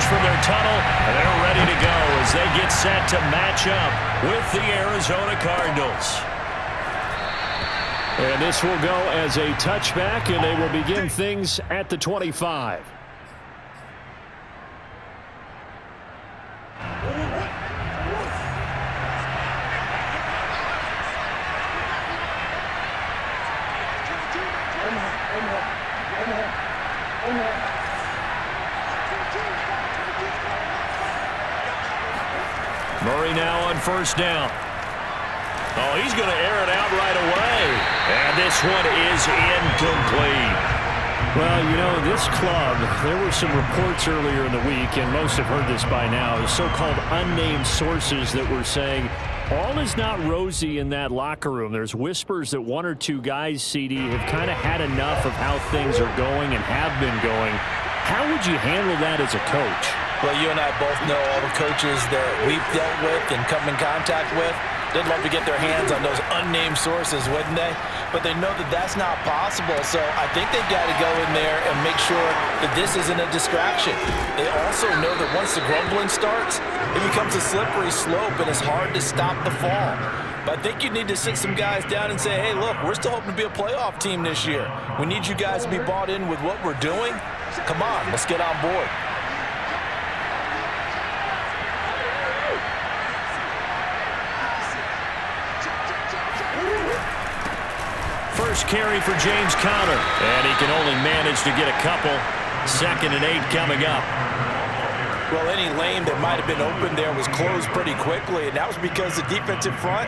emerge from their tunnel, and they're ready to go as they get set to match up with the Arizona Cardinals. And this will go as a touchback, and they will begin things at the 25. Murray now on first down. Oh, he's going to air it out right away. And this one is incomplete. Well, you know, this club, there were some reports earlier in the week, and most have heard this by now, so-called unnamed sources that were saying all is not rosy in that locker room. There's whispers that one or two guys, CD, have kind of had enough of how things are going and have been going. How would you handle that as a coach? Well, you and I both know all the coaches that we've dealt with and come in contact with. They'd love to get their hands on those unnamed sources, wouldn't they? But they know that that's not possible. So I think they've got to go in there and make sure that this isn't a distraction. They also know that once the grumbling starts, it becomes a slippery slope and it's hard to stop the fall. But I think you need to sit some guys down and say, hey, look, we're still hoping to be a playoff team this year. We need you guys to be bought in with what we're doing. Come on, let's get on board. First carry for James Conner, and he can only manage to get a couple. 2nd and 8 coming up. Well, any lane that might have been open there was closed pretty quickly, and that was because the defensive front,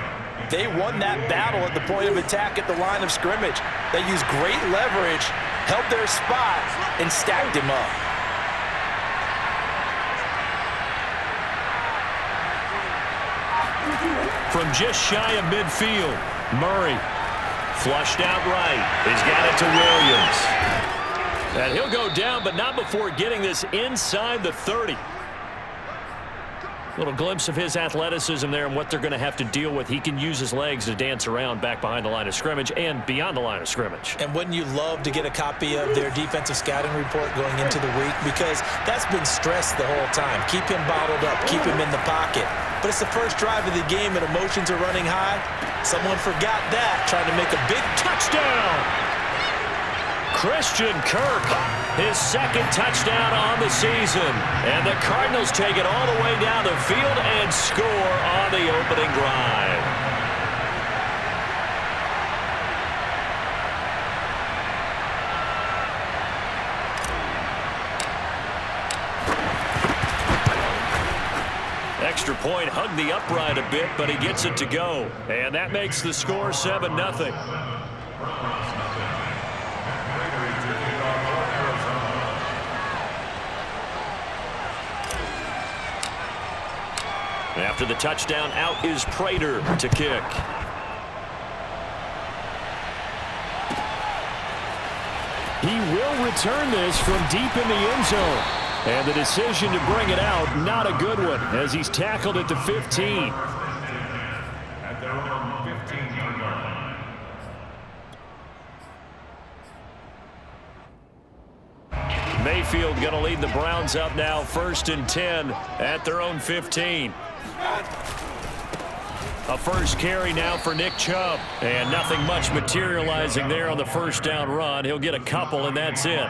they won that battle at the point of attack at the line of scrimmage. They used great leverage, held their spot, and stacked him up. From just shy of midfield, Murray. Flushed out right. He's got it to Williams. And he'll go down, but not before getting this inside the 30. Little glimpse of his athleticism there and what they're going to have to deal with. He can use his legs to dance around back behind the line of scrimmage and beyond the line of scrimmage. And wouldn't you love to get a copy of their defensive scouting report going into the week? Because that's been stressed the whole time. Keep him bottled up. Keep him in the pocket. But it's the first drive of the game and emotions are running high. Someone forgot that, trying to make a big touchdown. Christian Kirk, his 2nd touchdown on the season. And the Cardinals take it all the way down the field and score on the opening drive. Extra point, hugged the upright a bit, but he gets it to go. And that makes the score 7-0. After the touchdown, out is Prater to kick. He will return this from deep in the end zone. And the decision to bring it out, not a good one, as he's tackled at the 15. At their own 15-yard line. Mayfield going to lead the Browns up now, 1st and 10 at their own 15. A first carry now for Nick Chubb. And nothing much materializing there on the first down run. He'll get a couple, and that's it.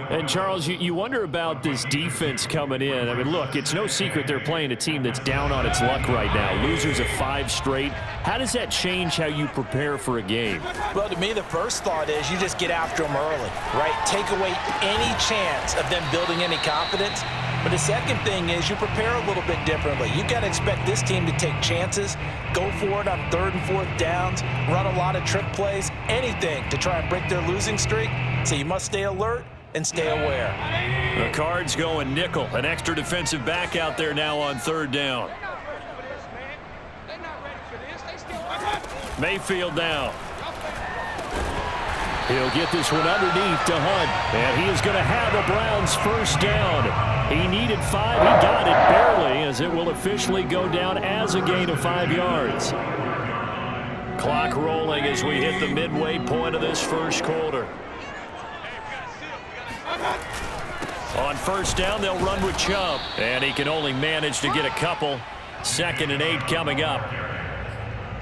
And, Charles, you wonder about this defense coming in. I mean, look, it's no secret they're playing a team that's down on its luck right now. Losers of 5 straight. How does that change how you prepare for a game? Well, to me, the first thought is you just get after them early, right? Take away any chance of them building any confidence. But the second thing is you prepare a little bit differently. You've got to expect this team to take chances, go for it on 3rd and 4th downs, run a lot of trick plays, anything to try and break their losing streak. So you must stay alert and stay aware. The Cards going nickel. An extra defensive back out there now on 3rd down. Mayfield now. He'll get this one underneath to Hunt. And he is going to have a Browns first down. He needed 5. He got it barely, as it will officially go down as a gain of 5 yards. Clock rolling as we hit the midway point of this first quarter. On first down, they'll run with Chubb. And he can only manage to get a couple. 2nd and 8 coming up.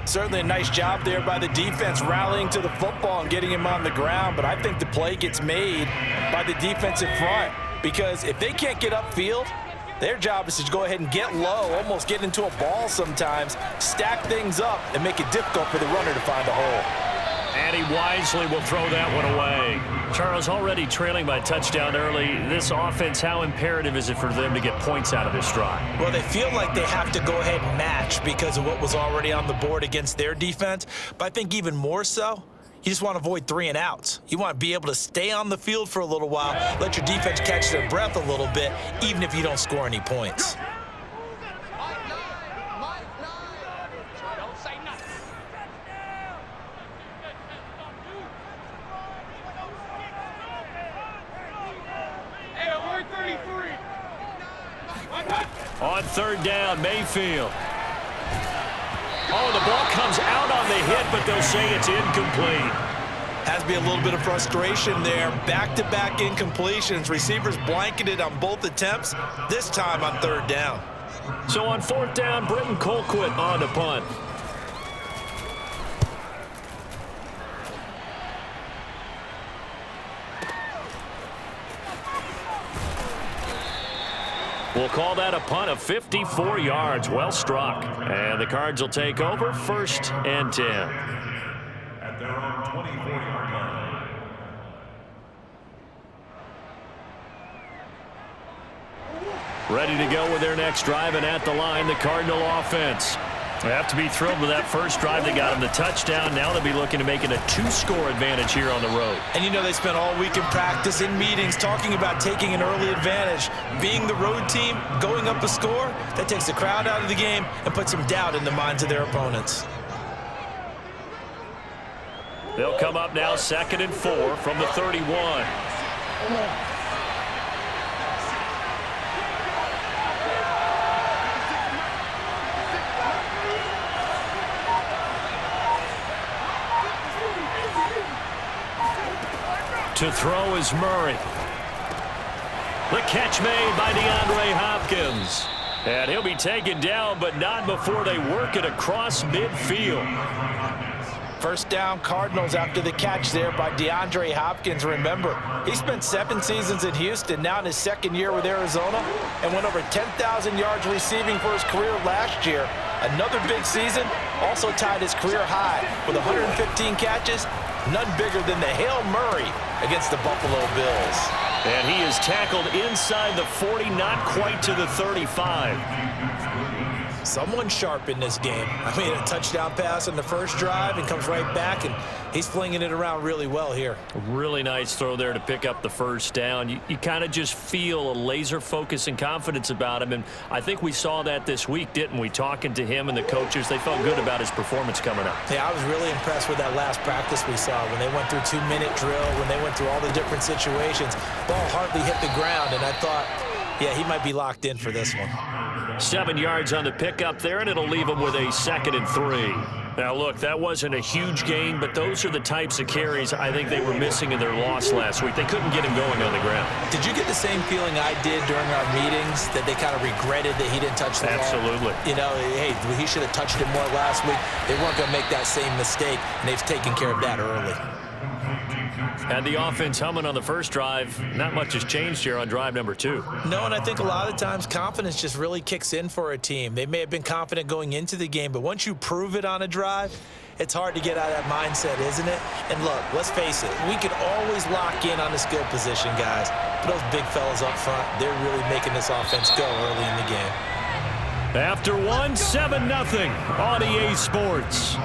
Certainly a nice job there by the defense rallying to the football and getting him on the ground. But I think the play gets made by the defensive front, because if they can't get upfield, their job is to go ahead and get low, almost get into a ball sometimes, stack things up, and make it difficult for the runner to find a hole. And he wisely will throw that one away. Charles, already trailing by touchdown early. This offense, how imperative is it for them to get points out of this drive? Well, they feel like they have to go ahead and match because of what was already on the board against their defense. But I think even more so, you just want to avoid 3 and outs. You want to be able to stay on the field for a little while, let your defense catch their breath a little bit, even if you don't score any points. On 3rd down, Mayfield. Oh, the ball comes out on the hit, but they'll say it's incomplete. Has to be a little bit of frustration there. Back-to-back incompletions. Receivers blanketed on both attempts, this time on 3rd down. So on 4th down, Britton Colquitt on the punt. We'll call that a punt of 54 yards. Well struck. And the Cards will take over 1st and 10. At their own 24-yard line. Ready to go with their next drive, and at the line, the Cardinal offense. They have to be thrilled with that first drive. They got them the touchdown. Now they'll be looking to make it a 2-score advantage here on the road. And you know, they spent all week in practice, in meetings, talking about taking an early advantage. Being the road team, going up a score, that takes the crowd out of the game and puts some doubt in the minds of their opponents. They'll come up now 2nd and 4 from the 31. To throw is Murray. The catch made by DeAndre Hopkins. And he'll be taken down, but not before they work it across midfield. First down, Cardinals after the catch there by DeAndre Hopkins. Remember, he spent 7 seasons in Houston, now in his 2nd year with Arizona, and went over 10,000 yards receiving for his career last year. Another big season, also tied his career high with 115 catches, none bigger than the Hail Murray against the Buffalo Bills. And he is tackled inside the 40, not quite to the 35. Someone sharp in this game. I mean, a touchdown pass on the first drive and comes right back, and he's flinging it around really well here. A really nice throw there to pick up the first down. You kind of just feel a laser focus and confidence about him, and I think we saw that this week, didn't we? Talking to him and the coaches, they felt good about his performance coming up. Yeah, I was really impressed with that last practice we saw when they went through 2-minute drill, when they went through all the different situations. Ball hardly hit the ground, and I thought, yeah, he might be locked in for this one. 7 yards on the pickup there, and it'll leave him with a 2nd and 3. Now, look, that wasn't a huge gain, but those are the types of carries I think they were missing in their loss last week. They couldn't get him going on the ground. Did you get the same feeling I did during our meetings, that they kind of regretted that he didn't touch the ball? Absolutely. You know, hey, he should have touched it more last week. They weren't going to make that same mistake, and they've taken care of that early. Had the offense humming on the first drive. Not much has changed here on drive number 2. No, and I think a lot of times confidence just really kicks in for a team. They may have been confident going into the game, but once you prove it on a drive, it's hard to get out of that mindset, isn't it? And look, let's face it, we can always lock in on the skill position, guys. But those big fellas up front, they're really making this offense go early in the game. After 1, 7-0 on EA Sports.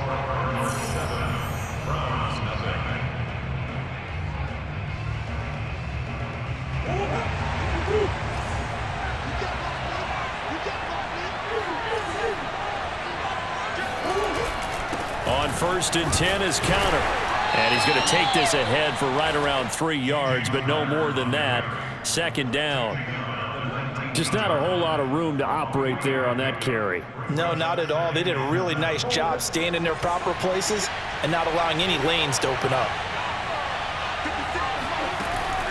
On 1st and 10 is counter. And he's going to take this ahead for right around 3 yards, but no more than that. 2nd down. Just not a whole lot of room to operate there on that carry. No, not at all. They did a really nice job staying in their proper places and not allowing any lanes to open up.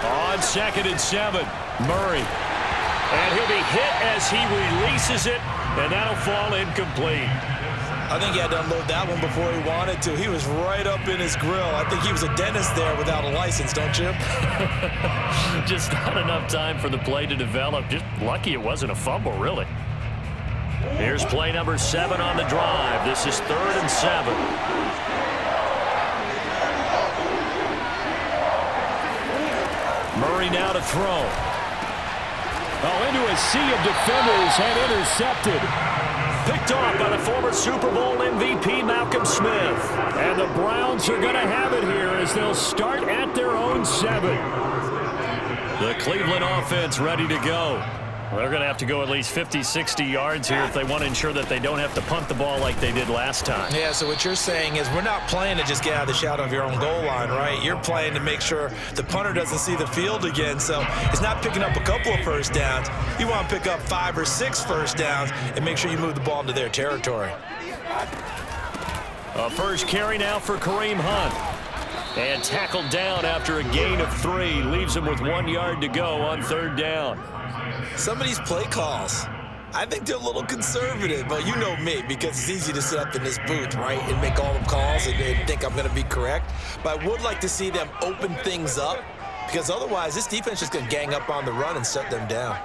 On 2nd and 7. Murray. And he'll be hit as he releases it, and that'll fall incomplete. I think he had to unload that one before he wanted to. He was right up in his grill. I think he was a dentist there without a license, don't you? Just not enough time for the play to develop. Just lucky it wasn't a fumble, really. Here's play number 7 on the drive. This is 3rd and 7. Murray now to throw. Oh, into a sea of defenders and intercepted. Picked off by the former Super Bowl MVP, Malcolm Smith. And the Browns are going to have it here as they'll start at their own 7. The Cleveland offense ready to go. They're going to have to go at least 50, 60 yards here if they want to ensure that they don't have to punt the ball like they did last time. Yeah, so what you're saying is we're not playing to just get out of the shadow of your own goal line, right? You're playing to make sure the punter doesn't see the field again. So it's not picking up a couple of first downs. You want to pick up 5 or 6 first downs and make sure you move the ball into their territory. A first carry now for Kareem Hunt. And tackled down after a gain of 3. Leaves him with 1 yard to go on 3rd down. Some of these play calls, I think they're a little conservative, but you know me, because it's easy to sit up in this booth, right, and make all the calls and think I'm going to be correct. But I would like to see them open things up, because otherwise this defense is going to gang up on the run and shut them down.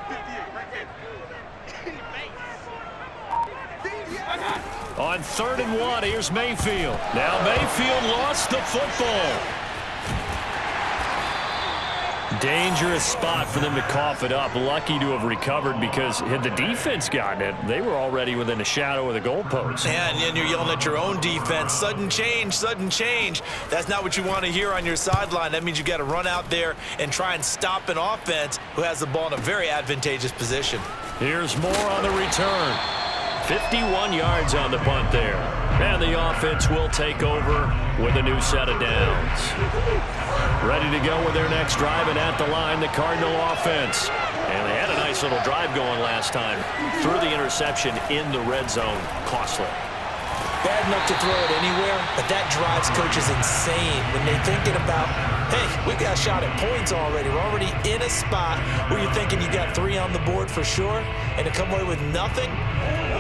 On 3rd and 1, here's Mayfield. Now Mayfield lost the football. Dangerous spot for them to cough it up. Lucky to have recovered, because had the defense gotten it, they were already within a shadow of the goalpost. And you're yelling at your own defense. Sudden change, sudden change. That's not what you want to hear on your sideline. That means you got to run out there and try and stop an offense who has the ball in a very advantageous position. Here's more on the return. 51 yards on the punt there. And the offense will take over with a new set of downs. Ready to go with their next drive, and at the line, the Cardinal offense. And they had a nice little drive going last time. Threw the interception in the red zone. Costly. Bad enough to throw it anywhere, but that drives coaches insane when they're thinking about, hey, we got a shot at points already. We're already in a spot where you're thinking you got 3 on the board for sure, and to come away with nothing,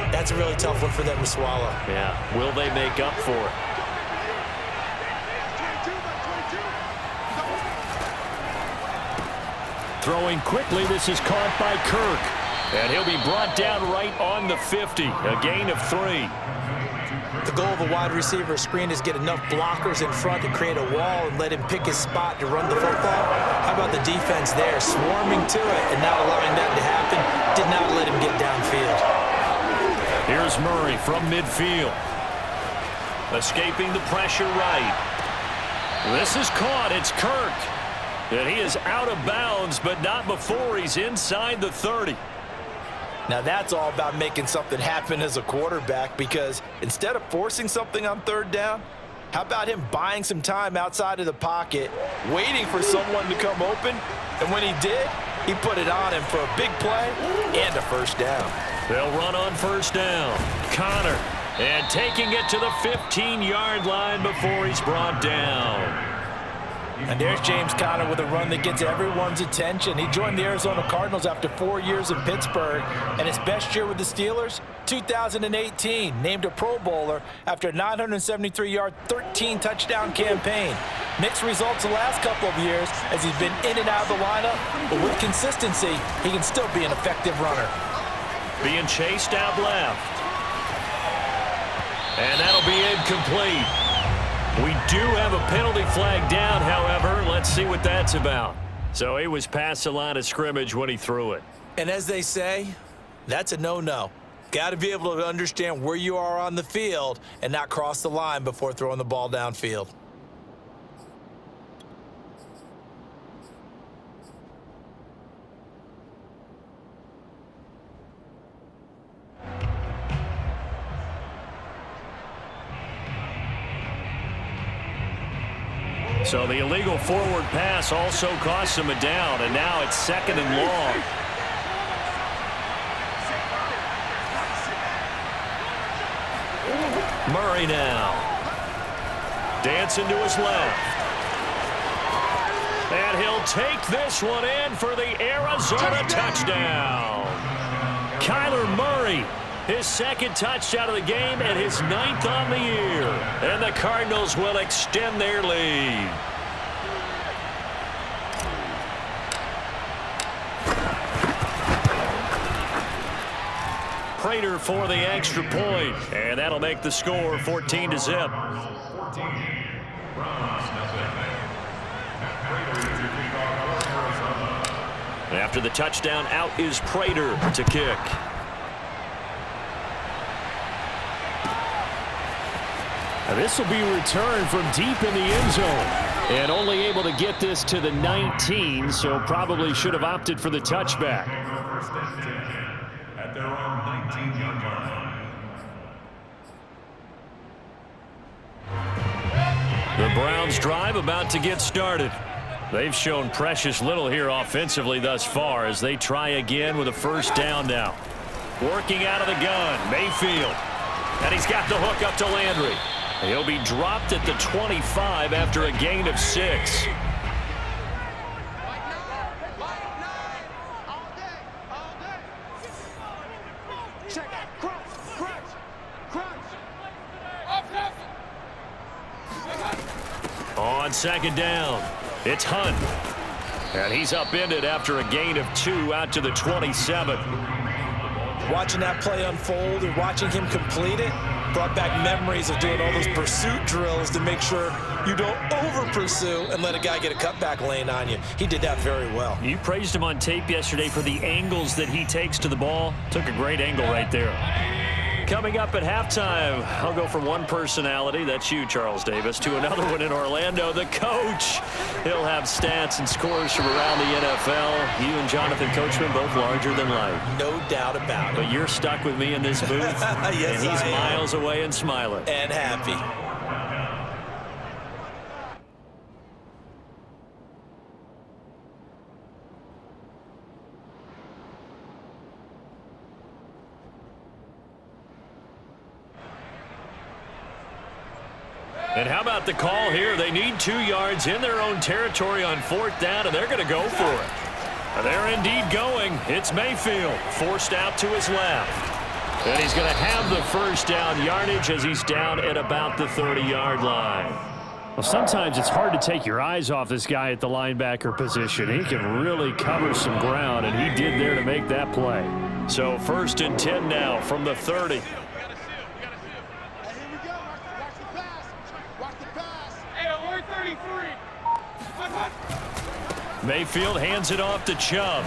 that's a really tough one for them to swallow. Yeah, will they make up for it? Throwing quickly, this is caught by Kirk. And he'll be brought down right on the 50, a gain of 3. The goal of a wide receiver screen is get enough blockers in front to create a wall and let him pick his spot to run the football. How about the defense there, swarming to it and not allowing that to happen? Did not let him get downfield. Here's Murray from midfield. Escaping the pressure right. This is caught. It's Kirk. And he is out of bounds, but not before he's inside the 30. Now that's all about making something happen as a quarterback, because instead of forcing something on 3rd down, how about him buying some time outside of the pocket, waiting for someone to come open, and when he did, he put it on him for a big play and a first down. They'll run on 1st down. Connor, and taking it to the 15-yard line before he's brought down. And there's James Conner with a run that gets everyone's attention. He joined the Arizona Cardinals after 4 years in Pittsburgh, and his best year with the Steelers, 2018, named a Pro Bowler after a 973-yard, 13-touchdown campaign. Mixed results the last couple of years as he's been in and out of the lineup, but with consistency, he can still be an effective runner. Being chased out left. And that'll be incomplete. We do have a penalty flag down, however. Let's see what that's about. So he was past the line of scrimmage when he threw it. And as they say, that's a no-no. Got to be able to understand where you are on the field and not cross the line before throwing the ball downfield. So the illegal forward pass also cost him a down, and now it's 2nd and long. Murray now. Dancing to his left. And he'll take this one in for the Arizona touchdown. Kyler Murray, his second touchdown of the game and his 9th on the year. And the Cardinals will extend their lead. Prater for the extra point, and that'll make the score 14-0. After the touchdown, out is Prater to kick. Now this will be returned from deep in the end zone. And only able to get this to the 19, so probably should have opted for the touchback. At their own 19-yard line. The Browns drive about to get started. They've shown precious little here offensively thus far as they try again with a first down now. Working out of the gun, Mayfield. And he's got the hook up to Landry. He'll be dropped at the 25 after a gain of 6. On second down, it's Hunt. And he's upended after a gain of 2 out to the 27. Watching that play unfold and watching him complete it brought back memories of doing all those pursuit drills to make sure you don't over-pursue and let a guy get a cutback lane on you. He did that very well. You praised him on tape yesterday for the angles that he takes to the ball. Took a great angle right there. Coming up at halftime, I'll go from one personality, that's you, Charles Davis, to another one in Orlando, the coach. He'll have stats and scores from around the NFL. You and Jonathan Coachman both larger than life. No doubt about it. But you're stuck with me in this booth, yes, and he's miles away and smiling. And happy. And how about the call here? They need 2 yards in their own territory on 4th down, and they're going to go for it. And they're indeed going. It's Mayfield, forced out to his left. And he's going to have the first down yardage as he's down at about the 30-yard line. Well, sometimes it's hard to take your eyes off this guy at the linebacker position. He can really cover some ground, and he did there to make that play. So 1st and 10 now from the 30. Mayfield hands it off to Chubb.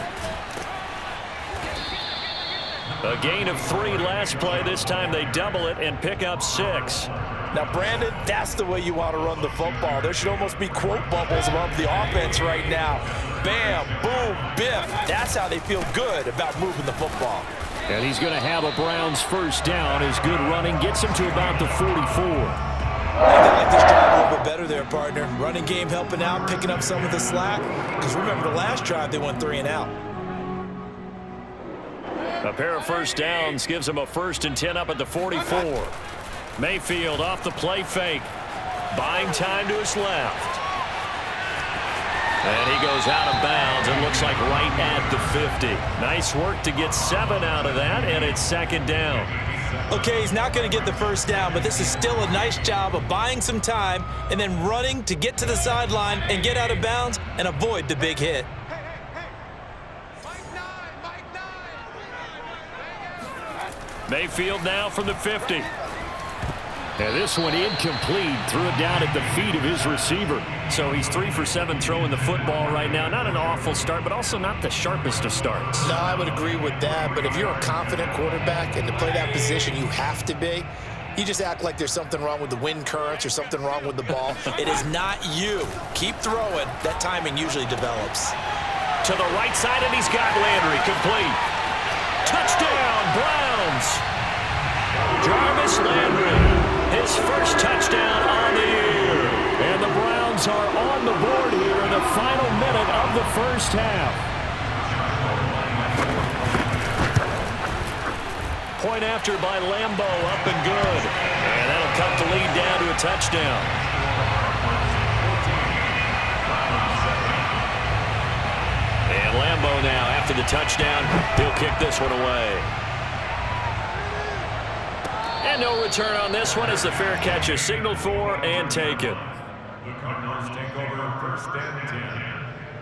A gain of 3 last play. This time they double it and pick up 6. Now, Brandon, that's the way you want to run the football. There should almost be quote bubbles above the offense right now. Bam, boom, biff. That's how they feel good about moving the football. And he's going to have a Browns first down. His good running gets him to about the 44. I think I like this drive a little bit better there, partner. Running game helping out, picking up some of the slack. Because remember, the last drive, they went 3 and out. A pair of first downs gives him a 1st and 10 up at the 44. Mayfield off the play fake. Buying time to his left. And he goes out of bounds and looks like right at the 50. Nice work to get 7 out of that, and it's 2nd down. Okay, he's not going to get the first down, but this is still a nice job of buying some time and then running to get to the sideline and get out of bounds and avoid the big hit. Mayfield now from the 50. And this one incomplete. Threw it down at the feet of his receiver. So he's 3 for 7 throwing the football right now. Not an awful start, but also not the sharpest of starts. No, I would agree with that. But if you're a confident quarterback and to play that position, you have to be. You just act like there's something wrong with the wind currents or something wrong with the ball. It is not you. Keep throwing. That timing usually develops. To the right side, and he's got Landry complete. Touchdown, Browns. Jarvis Landry. His first touchdown on the year. And the Browns are on the board here in the final minute of the first half. Point after by Lambeau, up and good. And that'll cut the lead down to a touchdown. Lambeau now after the touchdown. He'll kick this one away. And no return on this one as the fair catch is signaled for and taken. The Cardinals take over first and 10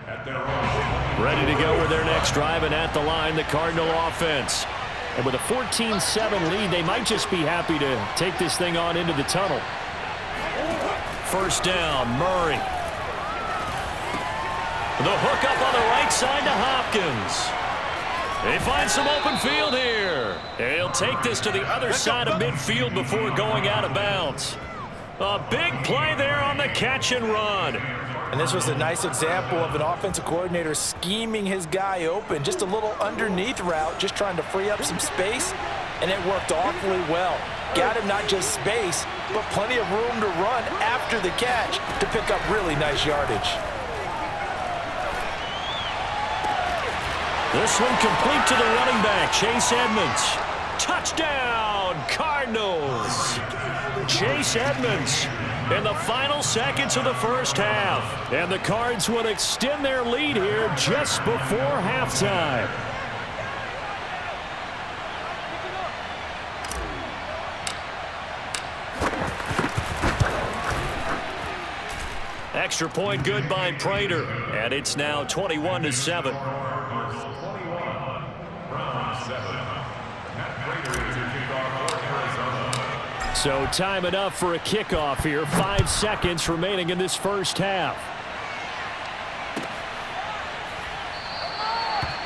at their own. Ready to go with their next drive, and at the line, the Cardinal offense. And with a 14-7 lead, they might just be happy to take this thing on into the tunnel. First down, Murray. The hook up on the right side to Hopkins. They find some open field here. He'll take this to the other side of midfield before going out of bounds. A big play there on the catch and run. And this was a nice example of an offensive coordinator scheming his guy open. Just a little underneath route, just trying to free up some space, and it worked awfully well. Got him not just space, but plenty of room to run after the catch to pick up really nice yardage. This one complete to the running back, Chase Edmonds. Touchdown, Cardinals. Chase Edmonds in the final seconds of the first half. And the Cards would extend their lead here just before halftime. Extra point good by Prater. And it's now 21-7. So time enough for a kickoff here. 5 seconds remaining in this first half.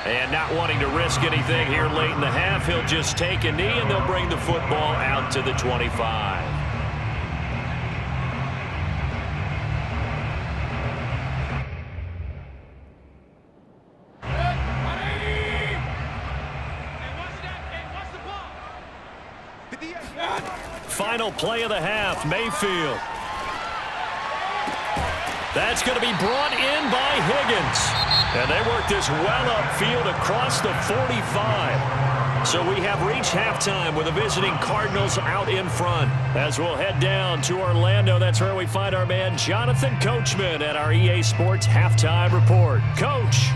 And not wanting to risk anything here late in the half, he'll just take a knee and they'll bring the football out to the 25. Final play of the half, Mayfield. That's going to be brought in by Higgins. And they work this well upfield across the 45. So we have reached halftime with the visiting Cardinals out in front. As we'll head down to Orlando, that's where we find our man Jonathan Coachman at our EA Sports Halftime Report. Coach.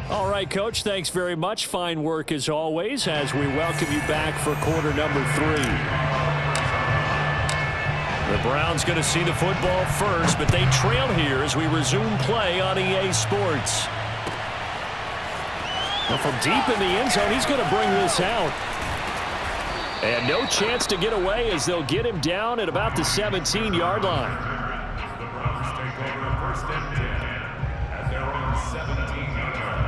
All right, Coach, thanks very much. Fine work as always as we welcome you back for quarter number 3. The Browns going to see the football first, but they trail here as we resume play on EA Sports. Well, from deep in the end zone, he's going to bring this out. And no chance to get away as they'll get him down at about the 17-yard line. The Browns take over first and 10 at their own 17-yard line.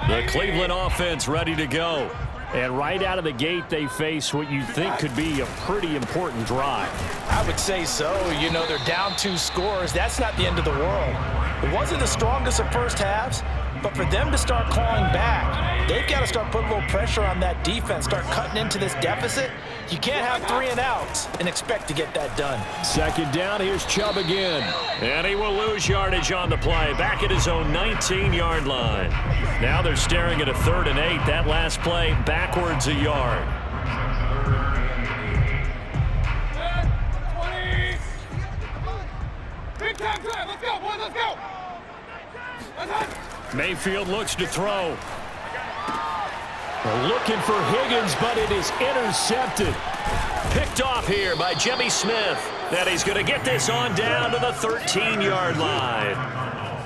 The Cleveland offense ready to go. And right out of the gate, they face what you think could be a pretty important drive. I would say so. You know, they're down 2 scores. That's not the end of the world. It wasn't the strongest of first halves, but for them to start clawing back, they've got to start putting a little pressure on that defense, start cutting into this deficit. You can't have 3 and outs and expect to get that done. Second down, here's Chubb again. And he will lose yardage on the play, back at his own 19-yard line. Now they're staring at a 3rd and 8. That last play backwards a yard. Mayfield looks to throw. They're looking for Higgins, but it is intercepted. Picked off here by Jimmy Smith. And he's going to get this on down to the 13-yard line.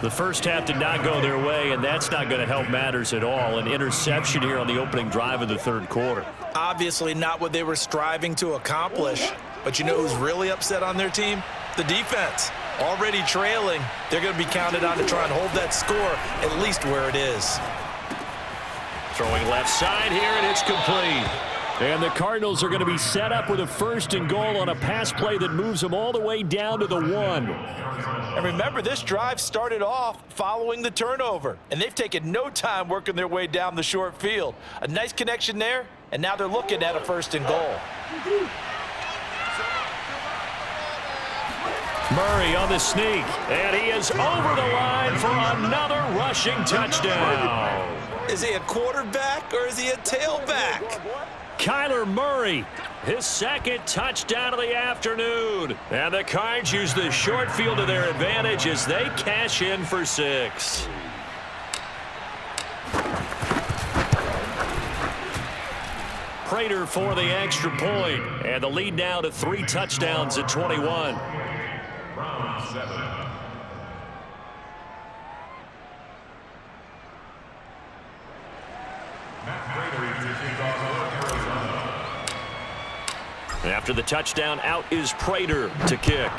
The first half did not go their way, and that's not going to help matters at all. An interception here on the opening drive of the 3rd quarter. Obviously not what they were striving to accomplish. But you know who's really upset on their team? The defense. Already trailing, they're going to be counted on to try and hold that score at least where it is. Throwing left side here, and it's complete. And the Cardinals are going to be set up with a 1st and goal on a pass play that moves them all the way down to the 1. And remember, this drive started off following the turnover, and they've taken no time working their way down the short field. A nice connection there, and now they're looking at a 1st and goal. Murray on the sneak, and he is over the line for another rushing touchdown. Is he a quarterback or is he a tailback? Kyler Murray, his second touchdown of the afternoon. And the Cards use the short field to their advantage as they cash in for 6. Prater for the extra point, and the lead now to 3 touchdowns at 21. Round 7. After the touchdown, out is Prater to kick.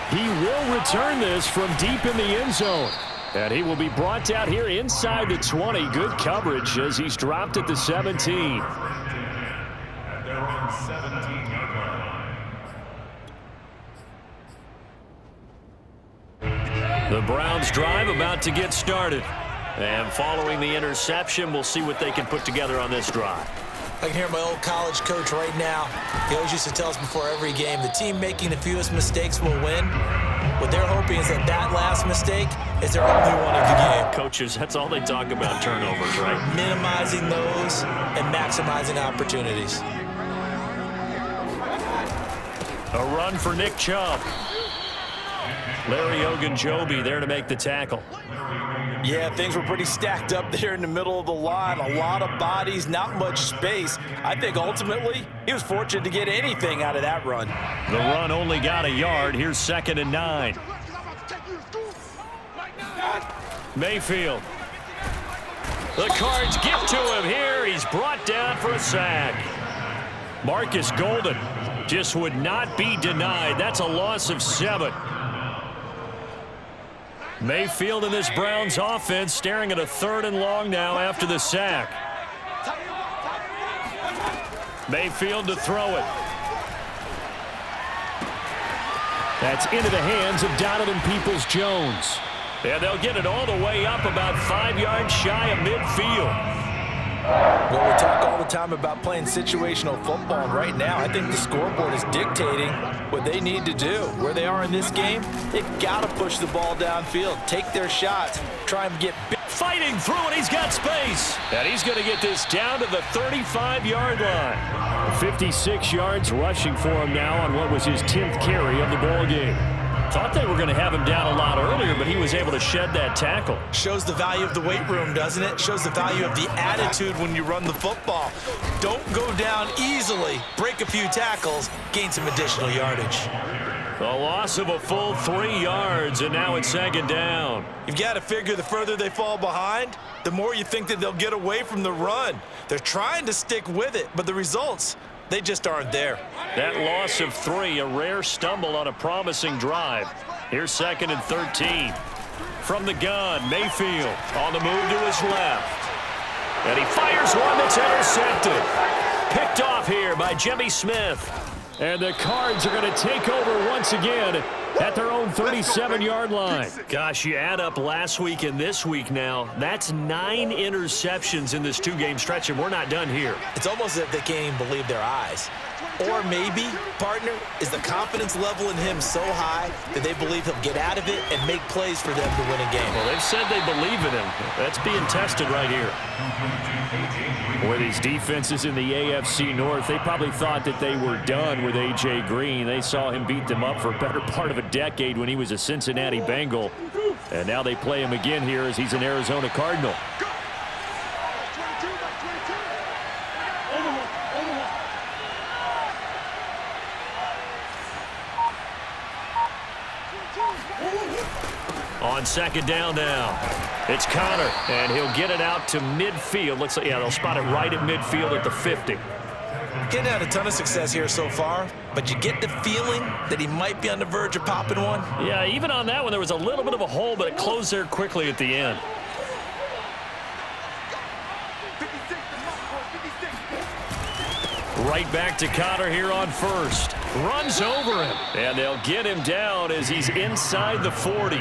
He will return this from deep in the end zone. And he will be brought down here inside the 20. Good coverage as he's dropped at the 17. At their own 17-yard line. The Browns drive about to get started. And following the interception, we'll see what they can put together on this drive. I can hear my old college coach right now. He always used to tell us before every game, the team making the fewest mistakes will win. What they're hoping is that last mistake is their only one of the game. Coaches, that's all they talk about, turnovers, right? Minimizing those and maximizing opportunities. A run for Nick Chubb. Larry Ogunjobi there to make the tackle. Yeah, things were pretty stacked up there in the middle of the line. A lot of bodies, not much space. I think ultimately he was fortunate to get anything out of that run. The run only got a yard. Here's 2nd and 9. Mayfield. The Cards give to him here. He's brought down for a sack. Marcus Golden just would not be denied. That's a loss of 7. Mayfield in this Browns offense staring at a 3rd and long now after the sack. Mayfield to throw it. That's into the hands of Donovan Peoples-Jones. And they'll get it all the way up about 5 yards shy of midfield. Well, we talk all the time about playing situational football, and right now I think the scoreboard is dictating what they need to do. Where they are in this game, they've got to push the ball downfield, take their shots, try and get big. Fighting through, and he's got space. And he's going to get this down to the 35-yard line. 56 yards rushing for him now on what was his 10th carry of the ball game. Thought they were going to have him down a lot earlier, but he was able to shed that tackle. Shows the value of the weight room, doesn't it? Shows the value of the attitude when you run the football. Don't go down easily. Break a few tackles, gain some additional yardage. A loss of a full 3 yards, and now it's 2nd down. You've got to figure the further they fall behind, the more you think that they'll get away from the run. They're trying to stick with it, but the results, they just aren't there. That loss of 3, a rare stumble on a promising drive. Here's 2nd and 13. From the gun, Mayfield on the move to his left. And he fires one that's intercepted. Picked off here by Jimmy Smith. And the Cards are going to take over once again at their own 37-yard line. Gosh, you add up last week and this week now. That's 9 interceptions in this 2-game stretch, and we're not done here. It's almost as if they can't even believe their eyes. Or maybe, partner, is the confidence level in him so high that they believe he'll get out of it and make plays for them to win a game. Well, they've said they believe in him. That's being tested right here. Boy, these defenses in the AFC North, they probably thought that they were done with A.J. Green. They saw him beat them up for a better part of a decade when he was a Cincinnati Bengal. And now they play him again here as he's an Arizona Cardinal. On 2nd down now, it's Connor, and he'll get it out to midfield. Looks like, yeah, they'll spot it right at midfield at the 50. Getting had a ton of success here so far, but you get the feeling that he might be on the verge of popping one. Yeah, even on that one, there was a little bit of a hole, but it closed there quickly at the end. Right back to Connor here on 1st. Runs over him, and they'll get him down as he's inside the 40.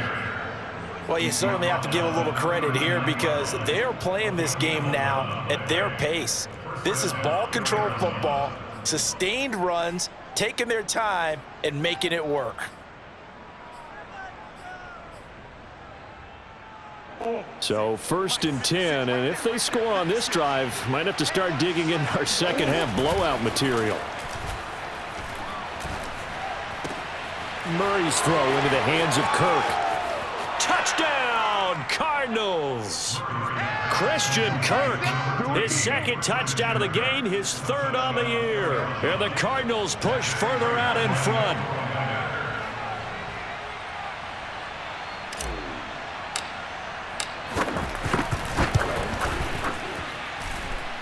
Well, you certainly have to give a little credit here because they're playing this game now at their pace. This is ball control football, sustained runs, taking their time and making it work. So 1st and 10, and if they score on this drive, might have to start digging in our second half blowout material. Murray's throw into the hands of Kirk. Touchdown, Cardinals! Christian Kirk, his 2nd touchdown of the game, his 3rd on the year. And the Cardinals push further out in front.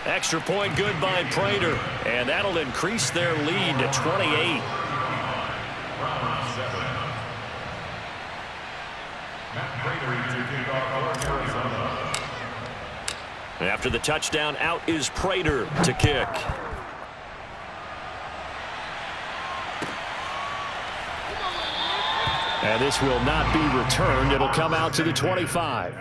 Extra point good by Prater, and that'll increase their lead to 28. After the touchdown, out is Prater to kick. And this will not be returned. It'll come out to the 25.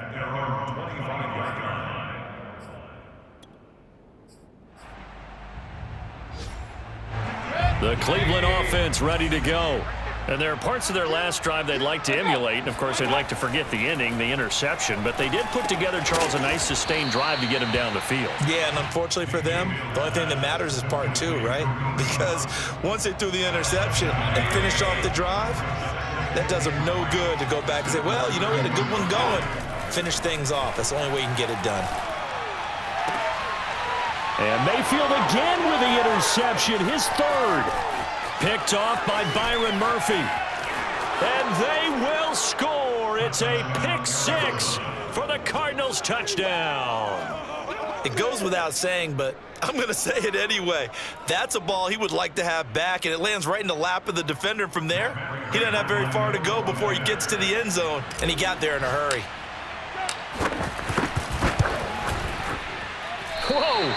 The Cleveland offense ready to go. And there are parts of their last drive they'd like to emulate. And, of course, they'd like to forget the ending, the interception. But they did put together, Charles, a nice sustained drive to get him down the field. Yeah, and unfortunately for them, the only thing that matters is part 2, right? Because once they threw the interception and finished off the drive, that does them no good to go back and say, well, you know, we had a good one going. Finish things off. That's the only way you can get it done. And Mayfield again with the interception, his 3rd. Picked off by Byron Murphy. And they will score. It's a pick 6 for the Cardinals touchdown. It goes without saying, but I'm going to say it anyway. That's a ball he would like to have back, and it lands right in the lap of the defender from there. He doesn't have very far to go before he gets to the end zone, and he got there in a hurry. Whoa!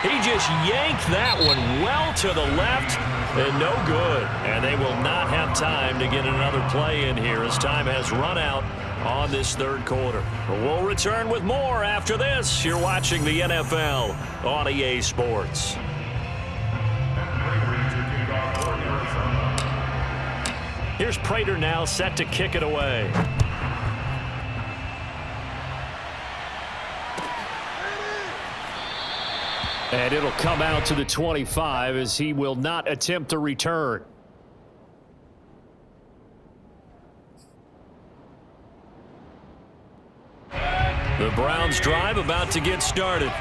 He just yanked that one well to the left. And no good. And they will not have time to get another play in here as time has run out on this 3rd quarter. We'll return with more after this. You're watching the NFL on EA Sports. Here's Prater now set to kick it away. And it'll come out to the 25 as he will not attempt the return. The Browns drive about to get started.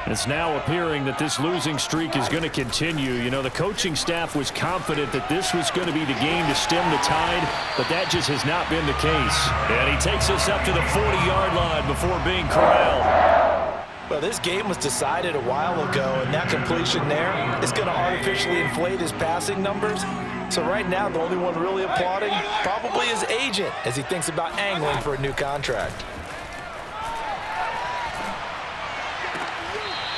It's now appearing that this losing streak is going to continue. You know, the coaching staff was confident that this was going to be the game to stem the tide, but that just has not been the case. And he takes us up to the 40-yard line before being corralled. Well, this game was decided a while ago, and that completion there is going to artificially inflate his passing numbers. So right now, the only one really applauding probably his agent as he thinks about angling for a new contract.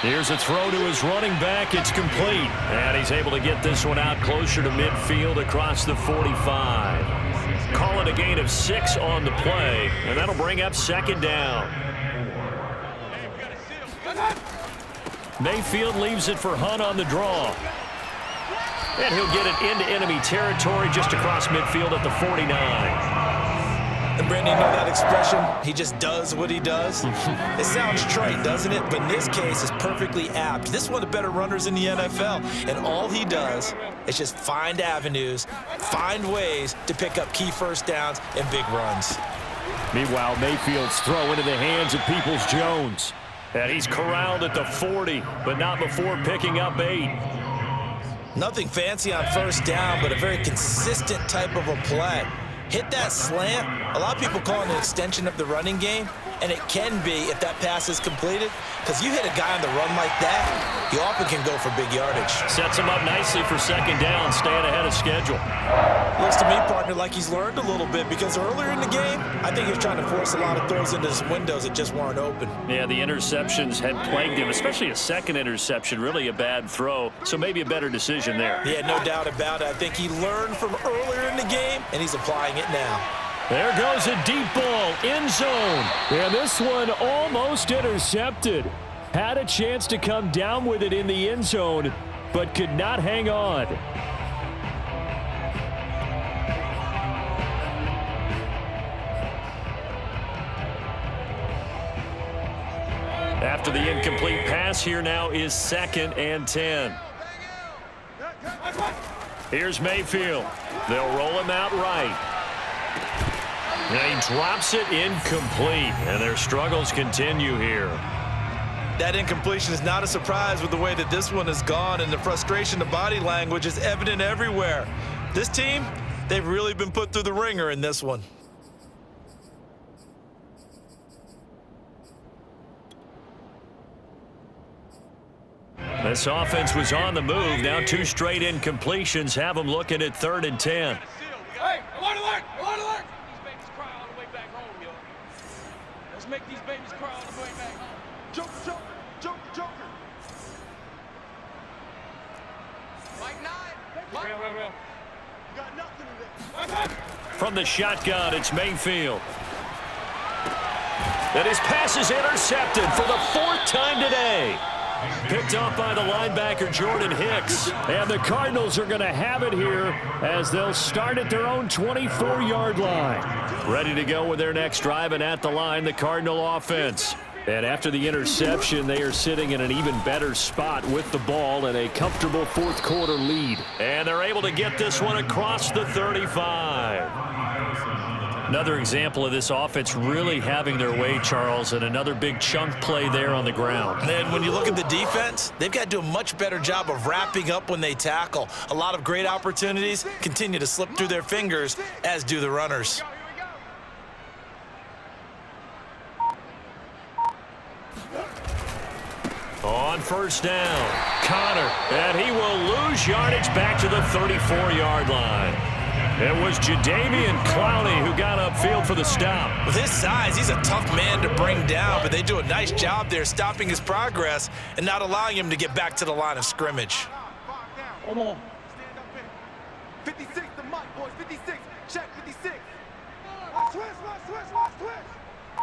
Here's a throw to his running back. It's complete. And he's able to get this one out closer to midfield across the 45. Call it a gain of 6 on the play, and that'll bring up 2nd down. Mayfield leaves it for Hunt on the draw. And he'll get it into enemy territory just across midfield at the 49. And Brandon, you know that expression, he just does what he does? It sounds trite, doesn't it? But in this case, it's perfectly apt. This is one of the better runners in the NFL. And all he does is just find avenues, find ways to pick up key 1st downs and big runs. Meanwhile, Mayfield's throw into the hands of Peoples-Jones. And he's corralled at the 40, but not before picking up 8. Nothing fancy on 1st down, but a very consistent type of a play. Hit that slant. A lot of people call it an extension of the running game, and it can be if that pass is completed, because you hit a guy on the run like that, he often can go for big yardage. Sets him up nicely for 2nd down, staying ahead of schedule. Looks to me, partner, like he's learned a little bit, because earlier in the game, I think he was trying to force a lot of throws into some windows that just weren't open. Yeah, the interceptions had plagued him, especially a 2nd interception, really a bad throw, so maybe a better decision there. Yeah, no doubt about it. I think he learned from earlier in the game, and he's applying it now. There goes a deep ball, end zone. And this one almost intercepted. Had a chance to come down with it in the end zone, but could not hang on. After the incomplete pass, here now is 2nd and 10. Here's Mayfield. They'll roll him out right. And he drops it incomplete, and their struggles continue here. That incompletion is not a surprise with the way that this one has gone, and the frustration, the body language is evident everywhere. This team, they've really been put through the ringer in this one. This offense was on the move. Now 2 straight incompletions have them looking at 3rd and 10. Hey, alert, alert, alert, alert. These babies cry all the way back home, yo. Let's make these babies cry all the way back home. Joker, Joker, Joker, Joker. Mike 9. Mike. Real. You got nothing in there. From the shotgun, it's Mayfield. And his pass is intercepted for the 4th time today. Picked off by the linebacker, Jordan Hicks. And the Cardinals are going to have it here as they'll start at their own 24-yard line. Ready to go with their next drive, and at the line, the Cardinal offense. And after the interception, they are sitting in an even better spot with the ball and a comfortable 4th quarter lead. And they're able to get this one across the 35. Another example of this offense really having their way, Charles, and another big chunk play there on the ground. And when you look at the defense, they've got to do a much better job of wrapping up when they tackle. A lot of great opportunities continue to slip through their fingers, as do the runners. On 1st down, Connor, and he will lose yardage back to the 34-yard line. It was Jadeveon Clowney who got upfield for the stop. With his size, he's a tough man to bring down, but they do a nice job there stopping his progress and not allowing him to get back to the line of scrimmage. Come on. Stand up in. 56, the mic, boys. 56. Check 56. Watch twist.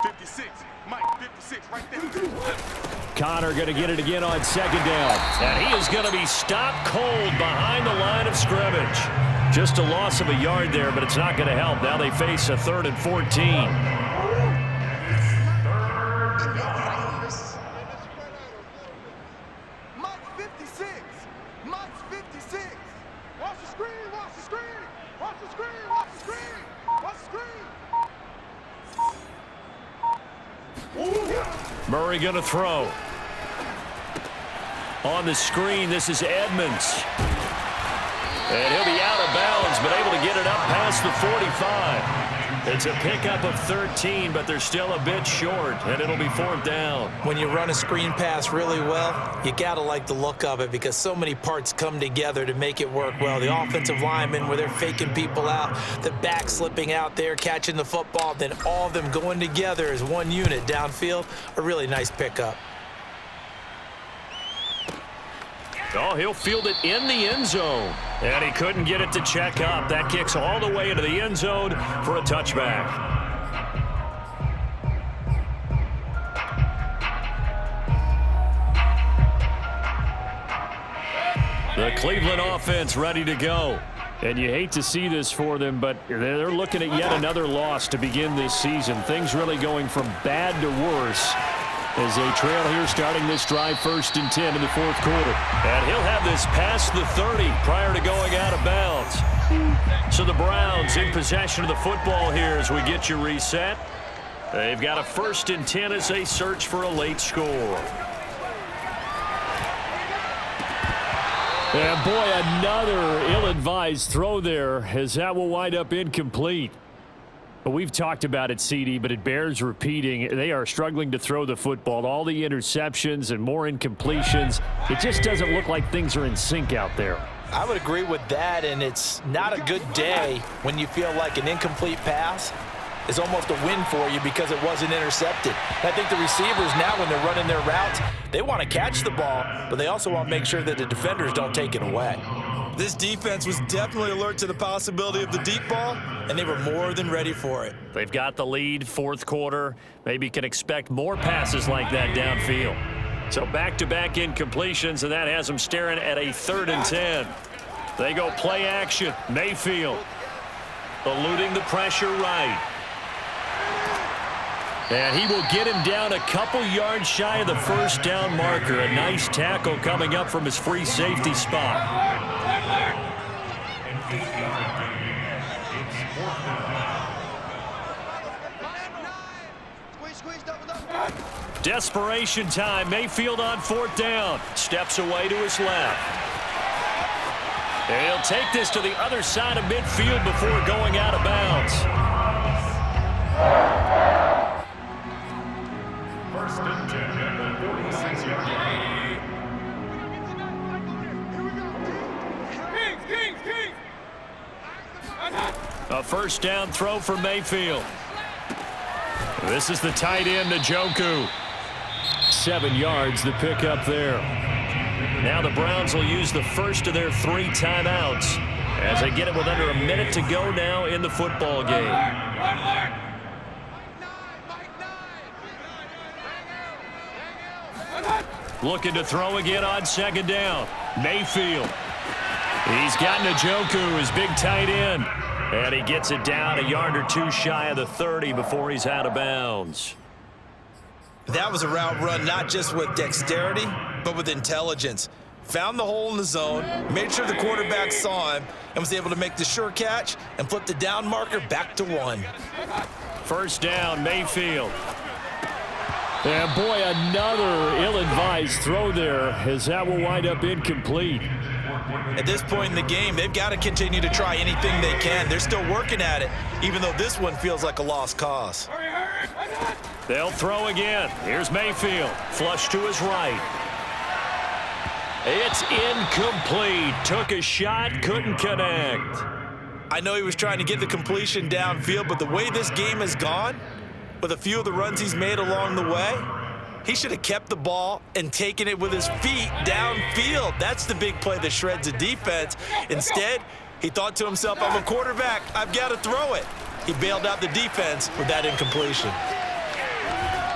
56. Mike, 56, right there. Connor going to get it again on 2nd down. And he is going to be stopped cold behind the line of scrimmage. Just a loss of a yard there, but it's not going to help. Now they face a 3rd and 14. Murray going to throw. On the screen, this is Edmonds. And he'll be out of bounds, but able to get it up past the 45. It's a pickup of 13, but they're still a bit short, and it'll be 4th down. When you run a screen pass really well, you got to like the look of it because so many parts come together to make it work well. The offensive linemen, where they're faking people out, the back slipping out there, catching the football, then all of them going together as one unit downfield, a really nice pickup. Oh, he'll field it in the end zone. And he couldn't get it to check up. That kicks all the way into the end zone for a touchback. The Cleveland offense ready to go. And you hate to see this for them, but they're looking at yet another loss to begin this season. Things really going from bad to worse as they trail here starting this drive 1st and 10 in the 4th quarter. And he'll have this past the 30 prior to going out of bounds. So the Browns in possession of the football here as we get you reset. They've got a 1st and 10 as they search for a late score. And boy, another ill-advised throw there as that will wind up incomplete. We've talked about it, CD, but it bears repeating. They are struggling to throw the football. All the interceptions and more incompletions. It just doesn't look like things are in sync out there. I would agree with that, and it's not a good day when you feel like an incomplete pass is almost a win for you because it wasn't intercepted. And I think the receivers now, when they're running their routes, they want to catch the ball, but they also want to make sure that the defenders don't take it away. This defense was definitely alert to the possibility of the deep ball, and they were more than ready for it. They've got the lead, 4th quarter. Maybe can expect more passes like that downfield. So back-to-back incompletions, and that has them staring at a 3rd and 10. They go play action. Mayfield eluding the pressure right. And he will get him down a couple yards shy of the first down marker. A nice tackle coming up from his free safety spot. Desperation time. Mayfield on 4th down. Steps away to his left. And he'll take this to the other side of midfield before going out of bounds. First and 10 at the 46-yard line. A first down throw for Mayfield. This is the tight end, Njoku. 7 yards the pickup there. Now the Browns will use the first of their 3 timeouts as they get it with under a minute to go now in the football game. Looking to throw again on 2nd down. Mayfield. He's got Njoku, his big tight end. And he gets it down a yard or 2 shy of the 30 before he's out of bounds. That was a route run not just with dexterity, but with intelligence. Found the hole in the zone, made sure the quarterback saw him, and was able to make the sure catch and flip the down marker back to 1. First down, Mayfield. And boy, another ill-advised throw there, as that will wind up incomplete. At this point in the game, they've got to continue to try anything they can. They're still working at it, even though this one feels like a lost cause. They'll throw again. Here's Mayfield. Flush to his right. It's incomplete. Took a shot, couldn't connect. I know he was trying to get the completion downfield, but the way this game has gone, with a few of the runs he's made along the way, he should have kept the ball and taken it with his feet downfield. That's the big play that shreds a defense. Instead, he thought to himself, I'm a quarterback, I've got to throw it. He bailed out the defense with that incompletion.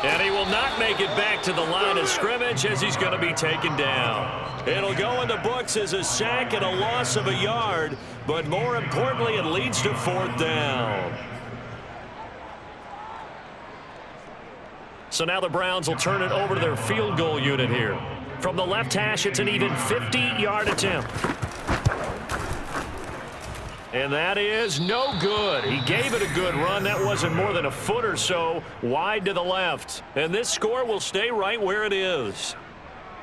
And he will not make it back to the line of scrimmage as he's going to be taken down. It'll go in the books as a sack and a loss of a yard, but more importantly, it leads to 4th down. So now the Browns will turn it over to their field goal unit here. From the left hash, it's an even 50-yard attempt. And that is no good. He gave it a good run. That wasn't more than a foot or so wide to the left. And this score will stay right where it is.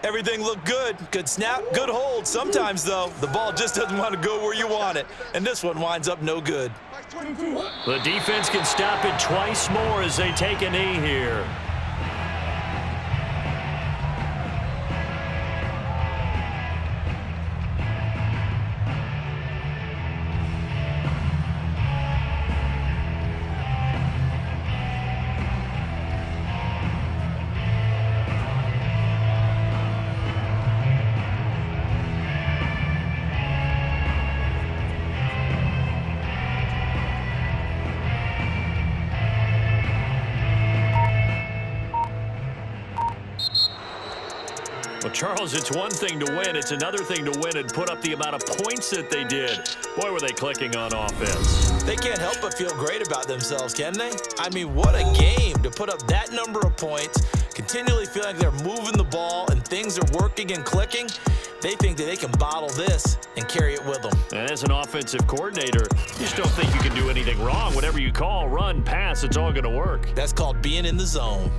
Everything looked good. Good snap, good hold. Sometimes, though, the ball just doesn't want to go where you want it. And this one winds up no good. The defense can stop it twice more as they take a knee here. Well, Charles, it's one thing to win. It's another thing to win and put up the amount of points that they did. Boy, were they clicking on offense. They can't help but feel great about themselves, can they? I mean, what a game to put up that number of points, continually feeling like they're moving the ball and things are working and clicking. They think that they can bottle this and carry it with them. And as an offensive coordinator, you just don't think you can do anything wrong. Whatever you call, run, pass, it's all going to work. That's called being in the zone.